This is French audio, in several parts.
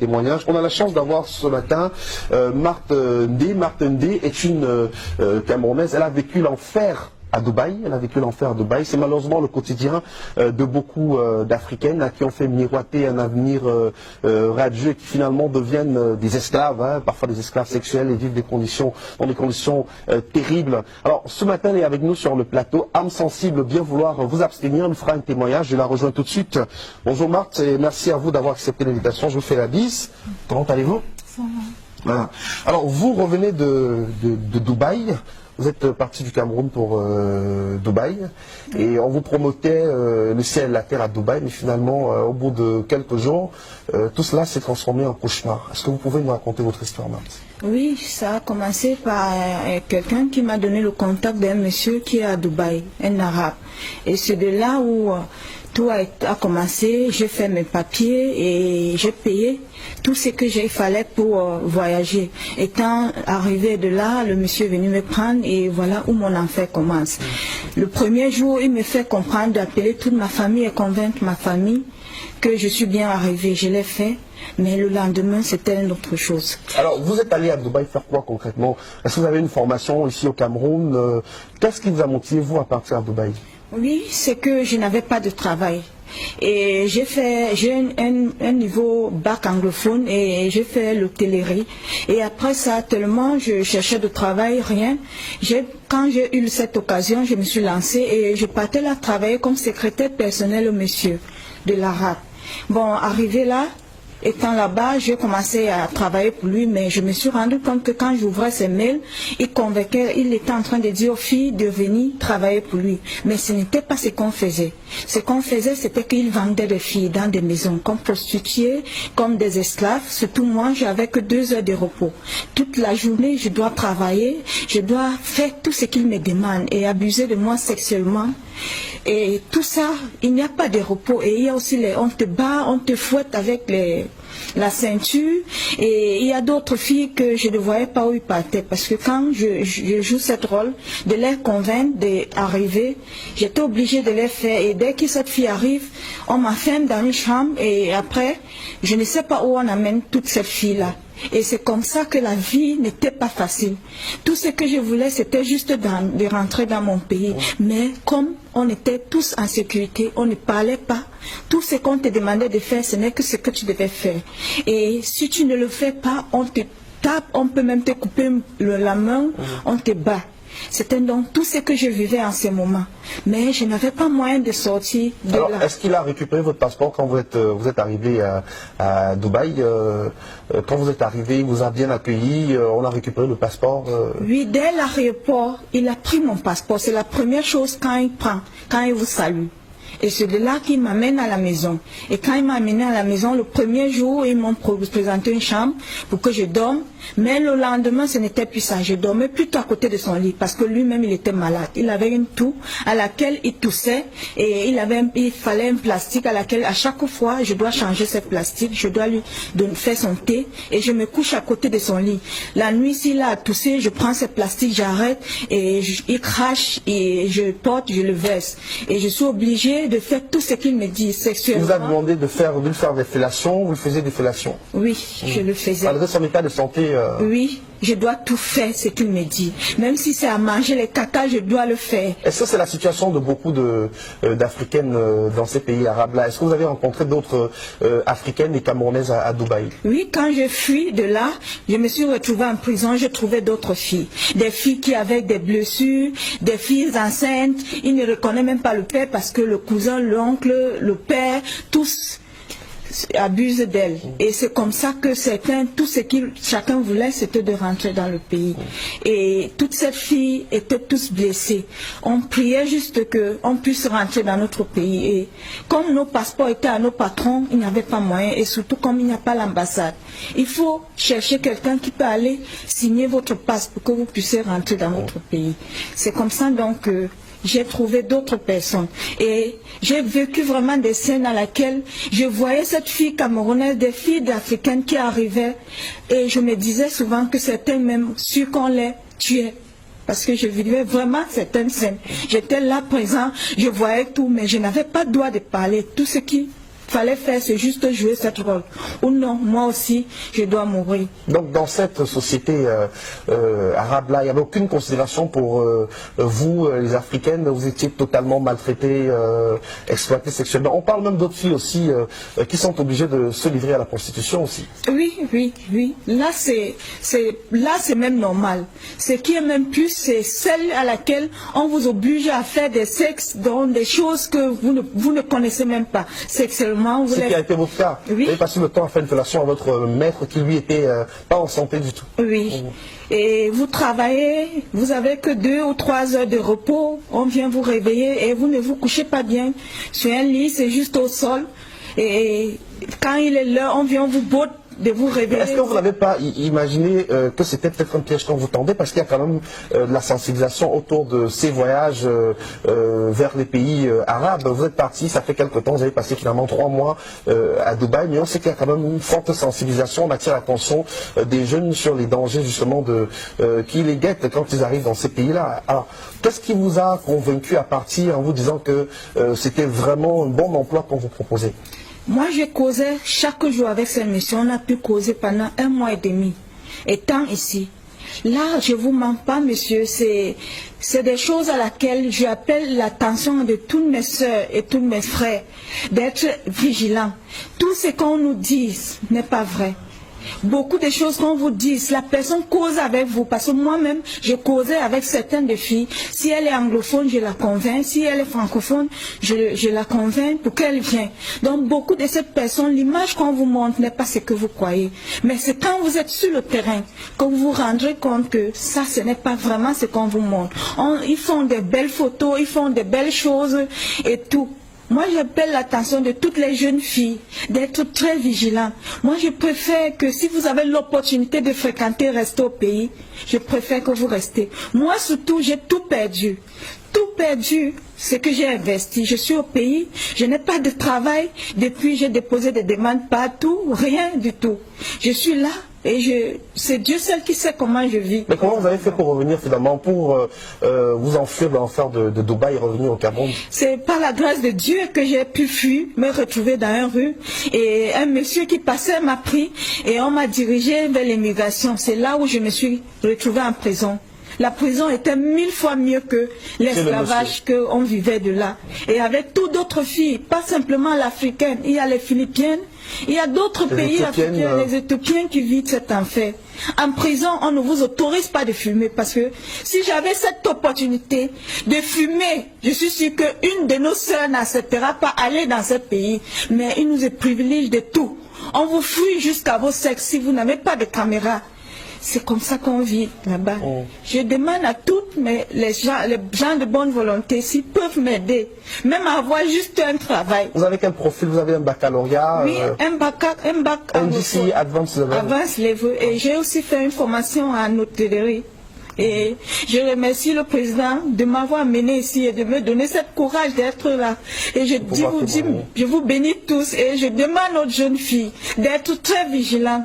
témoignage. On a la chance d'avoir ce matin Marthe Ndé. Marthe Ndé est une Camerounaise. Elle a vécu l'enfer à Dubaï. Elle a vécu l'enfer à Dubaï. C'est malheureusement le quotidien de beaucoup d'Africaines qui ont fait miroiter un avenir radieux et qui finalement deviennent des esclaves, parfois des esclaves sexuels, et vivent dans des conditions terribles. Alors ce matin, elle est avec nous sur le plateau. Âme sensible, bien vouloir vous abstenir. Elle nous fera un témoignage. Je la rejoins tout de suite. Bonjour Marthe et merci à vous d'avoir accepté l'invitation. Je vous fais la bise. Comment allez-vous? Ça va. Voilà. Alors vous revenez de Dubaï. Vous êtes parti du Cameroun pour Dubaï et on vous promotait le ciel et la terre à Dubaï, mais finalement, au bout de quelques jours, tout cela s'est transformé en cauchemar. Est-ce que vous pouvez nous raconter votre histoire, Marthe? Oui, ça a commencé par quelqu'un qui m'a donné le contact d'un monsieur qui est à Dubaï, un arabe. Et c'est de là où tout a commencé. J'ai fait mes papiers et j'ai payé tout ce que il fallait pour voyager. Étant arrivé de là, le monsieur est venu me prendre et voilà où mon enfer commence. Le premier jour, il me fait comprendre d'appeler toute ma famille et convaincre ma famille que je suis bien arrivée. Je l'ai fait, mais le lendemain, c'était une autre chose. Alors, vous êtes allé à Dubaï faire quoi concrètement? Est-ce que vous avez une formation ici au Cameroun? Qu'est-ce qui vous a motivé, vous, à partir à Dubaï? Oui, c'est que je n'avais pas de travail. Et j'ai un niveau bac anglophone et j'ai fait l'hôtellerie. Et après ça, tellement je cherchais de travail, rien. Quand j'ai eu cette occasion, je me suis lancée et je partais là travailler comme secrétaire personnel au monsieur de l'arabe. Bon, arrivé là, étant là-bas, j'ai commencé à travailler pour lui, mais je me suis rendu compte que quand j'ouvrais ses mails, il était en train de dire aux filles de venir travailler pour lui. Mais ce n'était pas ce qu'on faisait. Ce qu'on faisait, c'était qu'il vendait des filles dans des maisons, comme prostituées, comme des esclaves. Surtout moi, j'avais que 2 heures de repos. Toute la journée, je dois travailler, je dois faire tout ce qu'il me demande et abuser de moi sexuellement. Et tout ça, il n'y a pas de repos. Et il y a aussi on te bat, on te fouette avec la ceinture. Et il y a d'autres filles que je ne voyais pas où ils partaient. Parce que quand je joue cette rôle, de les convaincre d'arriver, j'étais obligée de les faire. Et dès que cette fille arrive, on m'enferme dans une chambre. Et après, je ne sais pas où on amène toutes ces filles-là. Et c'est comme ça que la vie n'était pas facile. Tout ce que je voulais, c'était juste de rentrer dans mon pays. Mais comme on était tous en sécurité, on ne parlait pas. Tout ce qu'on te demandait de faire, ce n'est que ce que tu devais faire. Et si tu ne le fais pas, on te tape, on peut même te couper la main, on te bat. C'était donc tout ce que je vivais en ce moment. Mais je n'avais pas moyen de sortir de Alors, là. est-ce qu'il a récupéré votre passeport quand vous êtes arrivé à Dubaï? Quand vous êtes arrivé, il vous a bien accueilli, on a récupéré le passeport? Oui, dès l'aéroport, il a pris mon passeport. C'est la première chose quand il prend, quand il vous salue. Et c'est de là qu'il m'amène à la maison. Et quand il m'a amené à la maison, le premier jour, ils m'ont présenté une chambre pour que je dorme. Mais le lendemain, ce n'était plus ça. Je dormais plutôt à côté de son lit parce que lui-même, il était malade. Il avait une toux à laquelle il toussait et il fallait un plastique à laquelle, à chaque fois, je dois changer ce plastique. Je dois lui faire son thé et je me couche à côté de son lit. La nuit, s'il a toussé, je prends ce plastique, j'arrête et il crache et je porte, je le verse. Et je suis obligée de faire tout ce qu'il me dit sexuellement. Il vous a demandé de faire des fellations, vous le faisiez des fellations? Oui, je le faisais. Malgré son état de santé? Oui, je dois tout faire ce qu'il me dit. Même si c'est à manger les caca, je dois le faire. Est-ce que c'est la situation de beaucoup d'Africaines dans ces pays arabes-là? Est-ce que vous avez rencontré d'autres Africaines et Camerounaises à Dubaï? Oui, quand je fuis de là, je me suis retrouvée en prison, j'ai trouvé d'autres filles. Des filles qui avaient des blessures, des filles enceintes. Ils ne reconnaissent même pas le père parce que le cousin, l'oncle, le père, tous abusent d'elle. Et c'est comme ça que tout ce que chacun voulait, c'était de rentrer dans le pays. Et toutes ces filles étaient tous blessées. On priait juste qu'on puisse rentrer dans notre pays. Et comme nos passeports étaient à nos patrons, il n'y avait pas moyen. Et surtout comme il n'y a pas l'ambassade. Il faut chercher quelqu'un qui peut aller signer votre passe pour que vous puissiez rentrer dans notre pays. C'est comme ça donc que j'ai trouvé d'autres personnes. Et j'ai vécu vraiment des scènes à laquelle je voyais cette fille camerounaise, des filles africaines qui arrivaient. Et je me disais souvent que c'était même sûr qu'on les tuait. Parce que je vivais vraiment certaines scènes. J'étais là présent, je voyais tout, mais je n'avais pas le droit de parler. Tout ce qui fallait faire, c'est juste jouer cette rôle. Ou non, moi aussi, je dois mourir. Donc dans cette société arabe-là, il n'y avait aucune considération pour vous, les Africaines, vous étiez totalement maltraitées, exploitées sexuellement. On parle même d'autres filles aussi qui sont obligées de se livrer à la prostitution aussi. Oui, oui, oui. Là, c'est même normal. Ce qui est même plus, c'est celle à laquelle on vous oblige à faire des sexes dans des choses que vous ne connaissez même pas. Sexuellement, vous Ce qui a été votre cas. Oui. Vous avez passé le temps à faire une fellation à votre maître qui lui était pas en santé du tout. Oui. Et vous travaillez, vous avez que 2 ou 3 heures de repos, on vient vous réveiller et vous ne vous couchez pas bien sur un lit, c'est juste au sol. Et quand il est l'heure, on vient vous botte de vous réveiller. Est-ce que vous n'avez pas imaginé que c'était peut-être un piège qu'on vous tendait, parce qu'il y a quand même de la sensibilisation autour de ces voyages vers les pays arabes. Vous êtes parti, ça fait quelques temps, vous avez passé finalement 3 mois à Dubaï, mais on sait qu'il y a quand même une forte sensibilisation, on attire l'attention des jeunes sur les dangers justement qui les guettent quand ils arrivent dans ces pays-là. Alors, qu'est-ce qui vous a convaincu à partir en vous disant que c'était vraiment un bon emploi qu'on vous proposait? Moi, je causais chaque jour avec cette mission. On a pu causer pendant 1 mois et demi. Étant ici. Là, je ne vous mens pas, monsieur, c'est des choses à laquelle j'appelle l'attention de toutes mes soeurs et tous mes frères, d'être vigilants. Tout ce qu'on nous dit n'est pas vrai. Beaucoup de choses qu'on vous dit, la personne cause avec vous, parce que moi-même, je causais avec certaines des filles. Si elle est anglophone, je la convainc. Si elle est francophone, je la convainc pour qu'elle vienne. Donc, beaucoup de ces personnes, l'image qu'on vous montre n'est pas ce que vous croyez. Mais c'est quand vous êtes sur le terrain que vous vous rendrez compte que ça, ce n'est pas vraiment ce qu'on vous montre. Ils font des belles photos, ils font des belles choses et tout. Moi, j'appelle l'attention de toutes les jeunes filles d'être très vigilantes. Moi, je préfère que si vous avez l'opportunité de fréquenter, rester au pays, je préfère que vous restez. Moi, surtout, j'ai tout perdu. Tout perdu, ce que j'ai investi. Je suis au pays, je n'ai pas de travail. Depuis, j'ai déposé des demandes partout, rien du tout. Je suis là. Et c'est Dieu seul qui sait comment je vis. Mais comment vous avez fait pour revenir finalement, pour vous enfuir de l'enfer de Dubaï et revenir au Cameroun? C'est par la grâce de Dieu que j'ai pu fuir, me retrouver dans une rue. Et un monsieur qui passait m'a pris et on m'a dirigé vers l'immigration. C'est là où je me suis retrouvée en prison. La prison était 1000 fois mieux que l'esclavage qu'on vivait de là. Et avec toutes d'autres filles, pas simplement l'africaine, il y a les Philippiennes, il y a d'autres pays africains, les Éthiopiens qui vivent cet enfer. En prison, on ne vous autorise pas de fumer parce que si j'avais cette opportunité de fumer, je suis sûre qu'une de nos sœurs n'acceptera pas aller dans ce pays. Mais il nous privilège de tout. On vous fouille jusqu'à vos sexes si vous n'avez pas de caméra. C'est comme ça qu'on vit là-bas. Je demande à toutes les gens de bonne volonté s'ils peuvent m'aider, même à avoir juste un travail. Vous avez quel profil? Vous avez un baccalauréat? Oui, un bac NDC Advanced Level. Advanced Level. Et j'ai aussi fait une formation en hôtellerie. Et je remercie le président de m'avoir amené ici et de me donner ce courage d'être là. Et je vous bénis tous et je demande aux jeunes filles d'être très vigilantes.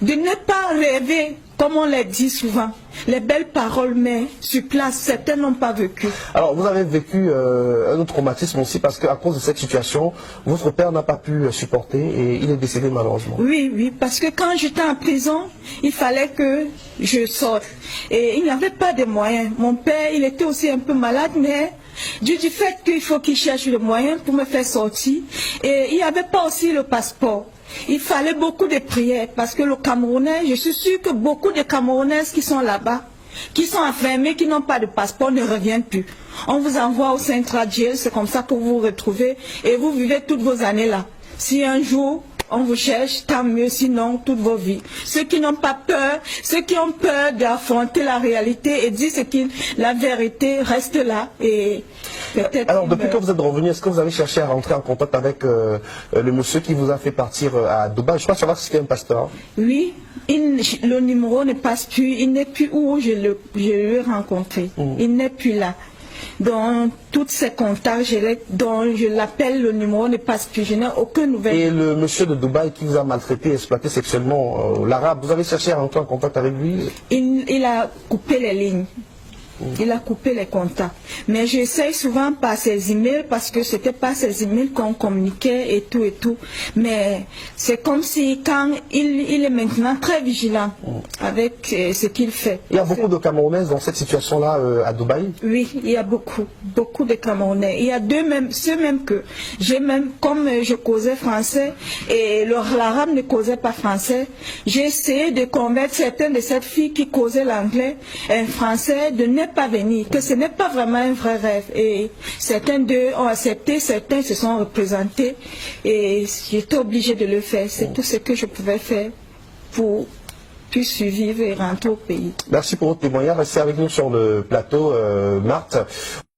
De ne pas rêver, comme on l'a dit souvent, les belles paroles, mais sur place, certains n'ont pas vécu. Alors, vous avez vécu un autre traumatisme aussi, parce qu'à cause de cette situation, votre père n'a pas pu supporter et il est décédé malheureusement. Oui, oui, parce que quand j'étais en prison, il fallait que je sorte. Et il n'avait pas de moyens. Mon père, il était aussi un peu malade, mais du fait qu'il faut qu'il cherche le moyen pour me faire sortir. Et il n'y avait pas aussi le passeport. Il fallait beaucoup de prières parce que le Camerounais, je suis sûre que beaucoup de Camerounaises qui sont là-bas, qui sont enfermées, qui n'ont pas de passeport, ne reviennent plus. On vous envoie au Central Jail, c'est comme ça que vous vous retrouvez et vous vivez toutes vos années là. Si un jour on vous cherche, tant mieux, sinon toute vos vies. Ceux qui n'ont pas peur, ceux qui ont peur d'affronter la réalité et dire la vérité reste là et peut-être. Alors depuis que vous êtes revenu, est-ce que vous avez cherché à rentrer en contact avec le monsieur qui vous a fait partir à Dubaï? Je crois savoir si c'était un pasteur. Oui, le numéro ne passe plus, il n'est plus où je l'ai rencontré. Il n'est plus là. Dans tous ces contacts, dont je l'appelle, le numéro ne passe plus, je n'ai aucune nouvelle. Et le monsieur de Dubaï qui vous a maltraité, exploité sexuellement, l'arabe, vous avez cherché à rentrer en contact avec lui? Il a coupé les lignes. Il a coupé les contacts. Mais j'essaye souvent par ses emails parce que c'était pas ses emails qu'on communiquait et tout et tout. Mais c'est comme si quand il est maintenant très vigilant avec ce qu'il fait. Il y a beaucoup de Camerounaises dans cette situation-là à Dubaï? Oui, il y a beaucoup de Camerounais. Il y a ceux même que j'ai même, comme je causais français et l'arabe ne causait pas français, j'ai essayé de convaincre certaines de cette fille qui causait l'anglais, un français, de ne pas venir, que ce n'est pas vraiment un vrai rêve. Et certains d'eux ont accepté, certains se sont représentés et j'étais obligée de le faire. C'est tout ce que je pouvais faire pour puisse survivre et rentrer au pays. Merci pour votre témoignage. Restez avec nous sur le plateau, Marthe.